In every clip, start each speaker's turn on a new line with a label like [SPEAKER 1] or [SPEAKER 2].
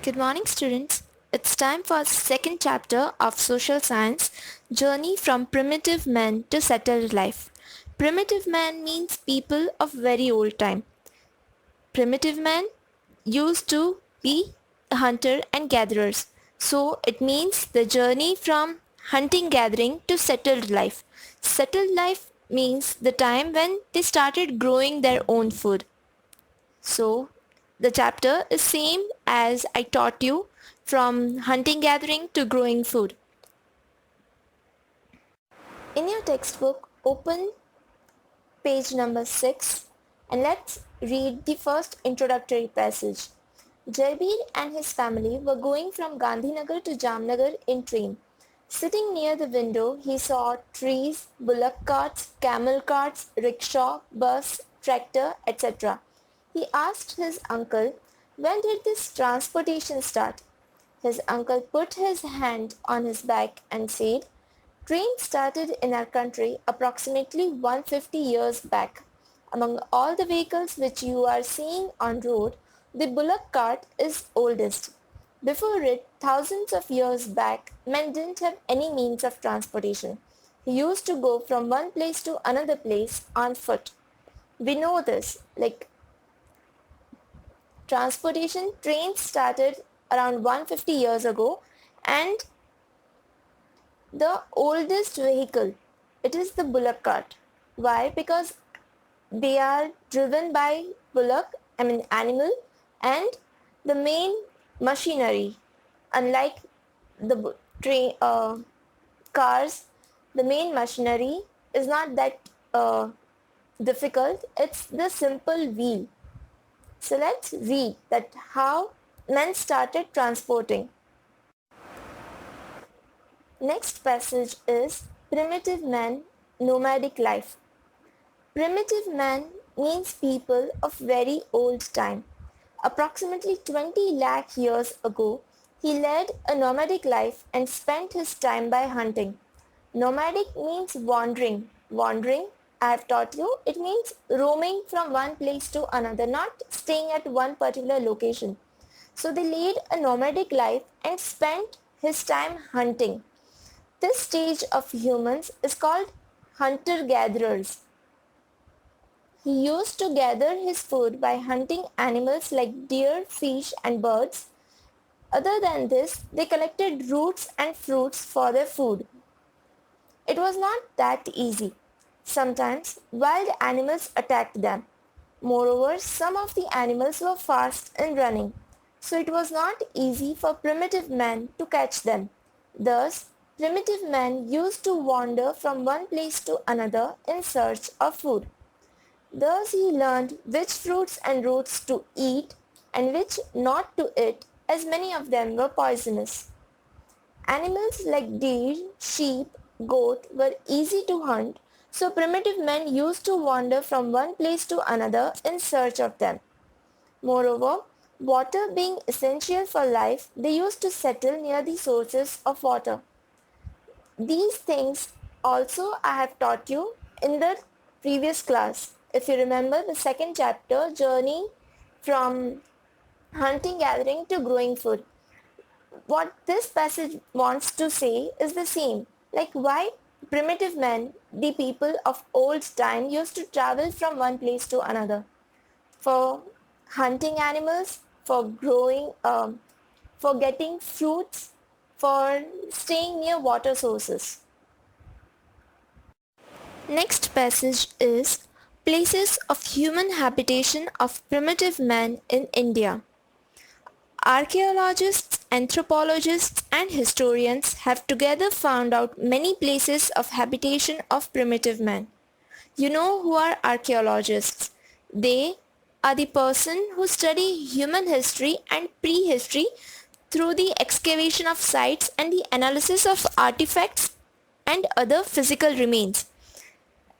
[SPEAKER 1] Good morning, students. It's time for second chapter of social science, journey from primitive man to settled life. Primitive man means people of very old time. Primitive man used to be hunter and gatherers. So it means the journey from hunting gathering to settled life. Settled life means the time when they started growing their own food. So the chapter is same as I taught you, from hunting gathering to growing food. In your textbook, open page number 6 and let's read the first introductory passage. Jarbir and his family were going from Gandhinagar to Jamnagar in train. Sitting near the window, he saw trees, bullock carts, camel carts, rickshaw, bus, tractor, etc. He asked his uncle, when did this transportation start? His uncle put his hand on his back and said, train started in our country approximately 150 years back. Among all the vehicles which you are seeing on road, the bullock cart is oldest. Before it, thousands of years back, men didn't have any means of transportation. He used to go from one place to another place on foot. We know this, like transportation, trains started around 150 years ago, and the oldest vehicle, it is the bullock cart. Why? Because they are driven by animal, and the main machinery, unlike the train cars, the main machinery is not that difficult. It's the simple wheel. So let's read that how men started transporting. Next passage is primitive man, nomadic life. Primitive man means people of very old time. Approximately 20 lakh years ago, he led a nomadic life and spent his time by hunting. Nomadic means wandering. Wandering, I have taught you, it means roaming from one place to another, not staying at one particular location. So they led a nomadic life and spent his time hunting. This stage of humans is called hunter-gatherers. He used to gather his food by hunting animals like deer, fish and birds. Other than this, they collected roots and fruits for their food. It was not that easy. Sometimes wild animals attacked them. Moreover, some of the animals were fast in running, so it was not easy for primitive men to catch them. Thus, primitive men used to wander from one place to another in search of food. Thus he learned which fruits and roots to eat and which not to eat, as many of them were poisonous. Animals like deer, sheep, goat were easy to hunt, so primitive men used to wander from one place to another in search of them. Moreover, water being essential for life, they used to settle near the sources of water. These things also I have taught you in the previous class. If you remember the second chapter, journey from hunting gathering to growing food. What this passage wants to say is the same, like why primitive men, the people of old time, used to travel from one place to another for hunting animals, for growing, for getting fruits, for staying near water sources. Next passage is places of human habitation of primitive man in India. Archaeologists, anthropologists and historians have together found out many places of habitation of primitive man. You know who are archaeologists? They are the person who study human history and prehistory through the excavation of sites and the analysis of artifacts and other physical remains.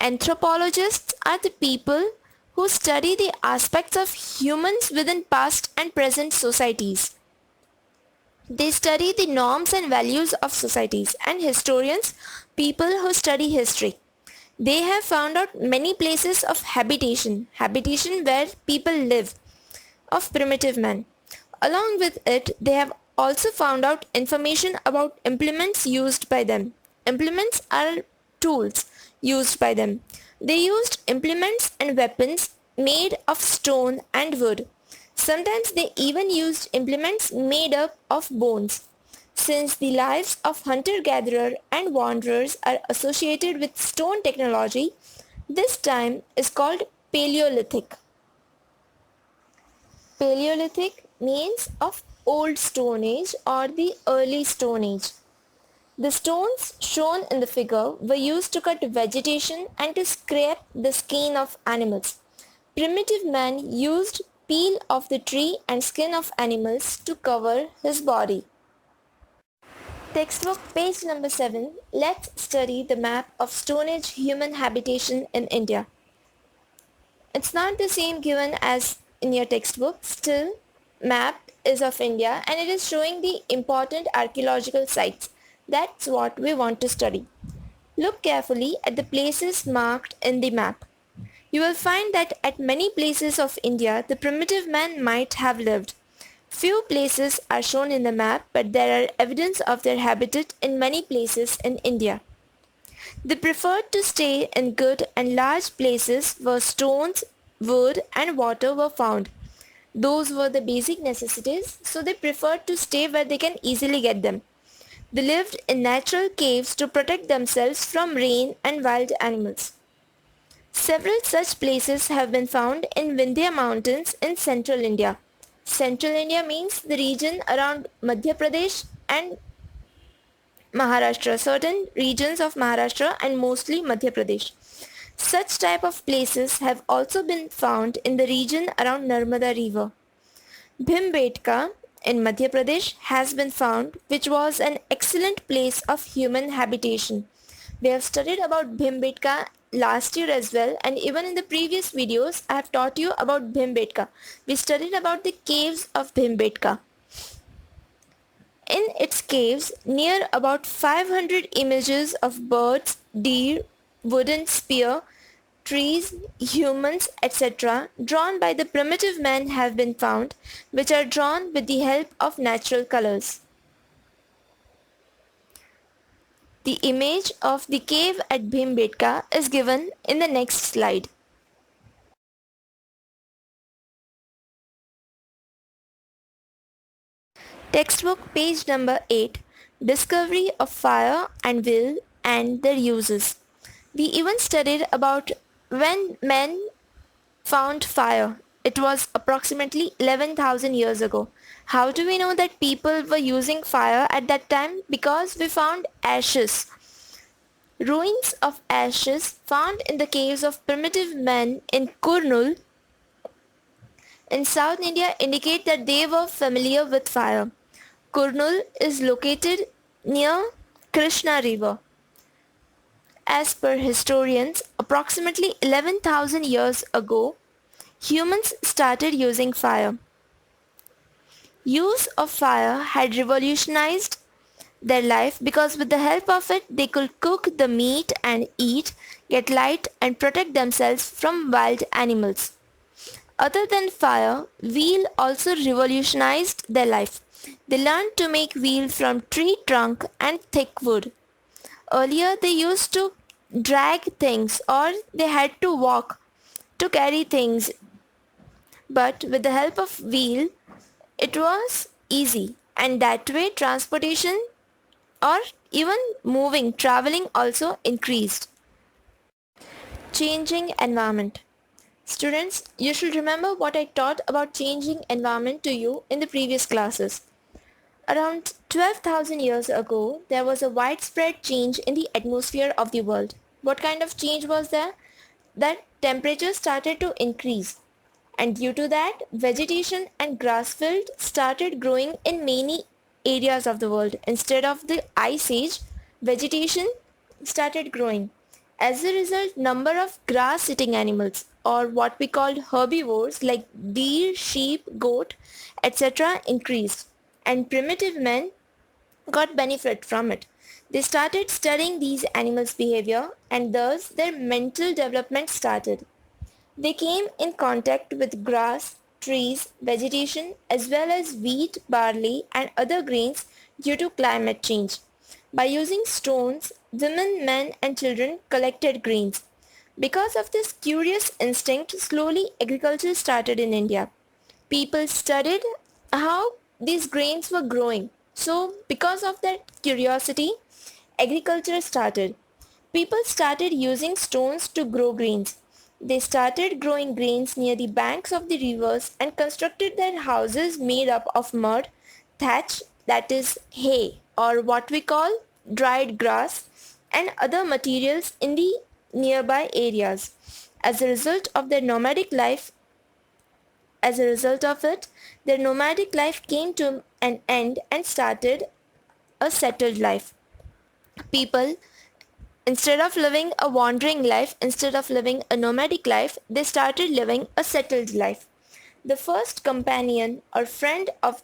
[SPEAKER 1] Anthropologists are the people who study the aspects of humans within past and present societies. They study the norms and values of societies, and historians, people who study history. They have found out many places of habitation where people live, of primitive man. Along with it, they have also found out information about implements used by them. Implements are tools used by them. They used implements and weapons made of stone and wood. Sometimes they even used implements made up of bones. Since the lives of hunter-gatherer and wanderers are associated with stone technology, this time is called Paleolithic. Paleolithic means of Old Stone Age or the Early Stone Age. The stones shown in the figure were used to cut vegetation and to scrape the skin of animals. Primitive man used peel of the tree and skin of animals to cover his body. Textbook page number 7. Let's study the map of Stone Age human habitation in India. It's not the same given as in your textbook. Still, map is of India and it is showing the important archaeological sites. That's what we want to study. Look carefully at the places marked in the map. You will find that at many places of India, the primitive man might have lived. Few places are shown in the map, but there are evidence of their habitat in many places in India. They preferred to stay in good and large places where stones, wood and water were found. Those were the basic necessities, so they preferred to stay where they can easily get them. They lived in natural caves to protect themselves from rain and wild animals. Several such places have been found in Vindhya Mountains in central India. Central India means the region around Madhya Pradesh and Maharashtra, certain regions of Maharashtra and mostly Madhya Pradesh. Such type of places have also been found in the region around Narmada river. Bhimbetka in Madhya Pradesh has been found, which was an excellent place of human habitation. We have studied about Bhimbetka last year as well, and even in the previous videos I have taught you about Bhimbetka. We studied about the caves of Bhimbetka. In its caves, near about 500 images of birds, deer, wooden spear, trees, humans, etc. drawn by the primitive man have been found, which are drawn with the help of natural colors. The image of the cave at Bhimbetka is given in the next slide. Textbook page number 8. Discovery of fire and wheel and their uses. We even studied about when men found fire. It was approximately 11,000 years ago. How do we know that people were using fire at that time? Because we found ashes. Ruins of ashes found in the caves of primitive men in Kurnool in South India indicate that they were familiar with fire. Kurnool is located near Krishna river. As per historians, approximately 11,000 years ago, humans started using fire. Use of fire had revolutionized their life because with the help of it they could cook the meat and eat, get light and protect themselves from wild animals. Other than fire, wheel also revolutionized their life. They learned to make wheel from tree trunk and thick wood. Earlier they used to drag things or they had to walk to carry things, but with the help of wheel it was easy, and that way transportation or even moving, traveling also increased. Changing environment. Students, you should remember what I taught about changing environment to you in the previous classes. Around 12,000 years ago, there was a widespread change in the atmosphere of the world. What kind of change was there? That temperature started to increase, and due to that, vegetation and grass field started growing in many areas of the world. Instead of the ice age, vegetation started growing. As a result, number of grass-eating animals or what we called herbivores like deer, sheep, goat, etc. increased, and primitive men got benefit from it. They started studying these animals' behavior and thus their mental development started. They came in contact with grass, trees, vegetation, as well as wheat, barley, and other grains due to climate change. By using stones, women, men, and children collected grains. Because of this curious instinct, slowly agriculture started in India. People studied how these grains were growing. So, because of that curiosity, agriculture started. People started using stones to grow grains. They started growing grains near the banks of the rivers and constructed their houses made up of mud, thatch, that is hay, or what we call dried grass, and other materials in the nearby areas. As a result of their nomadic life, as a result of it, their nomadic life came to an end and started a settled life. People, instead of living a wandering life, instead of living a nomadic life, they started living a settled life. The first companion or friend of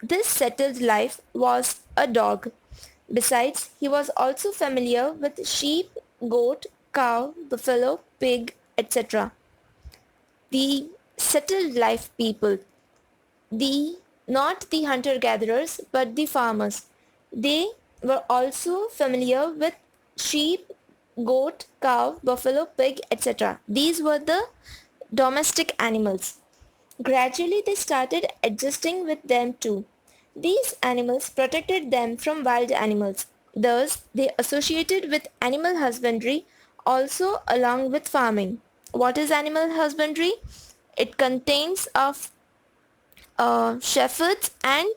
[SPEAKER 1] this settled life was a dog. Besides, he was also familiar with sheep, goat, cow, buffalo, pig, etc. The settled life people, the not the hunter-gatherers but the farmers. They were also familiar with sheep, goat, cow, buffalo, pig, etc. These were the domestic animals. Gradually they started adjusting with them too. These animals protected them from wild animals. Thus, they associated with animal husbandry also along with farming. What is animal husbandry? It contains of shepherds and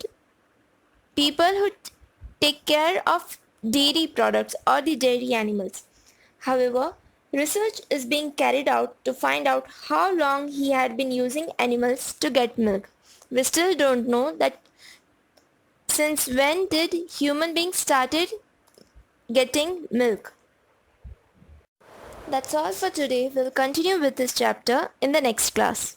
[SPEAKER 1] people who take care of dairy products or the dairy animals. However, research is being carried out to find out how long he had been using animals to get milk. We still don't know that since when did human beings started getting milk. That's all for today. We'll continue with this chapter in the next class.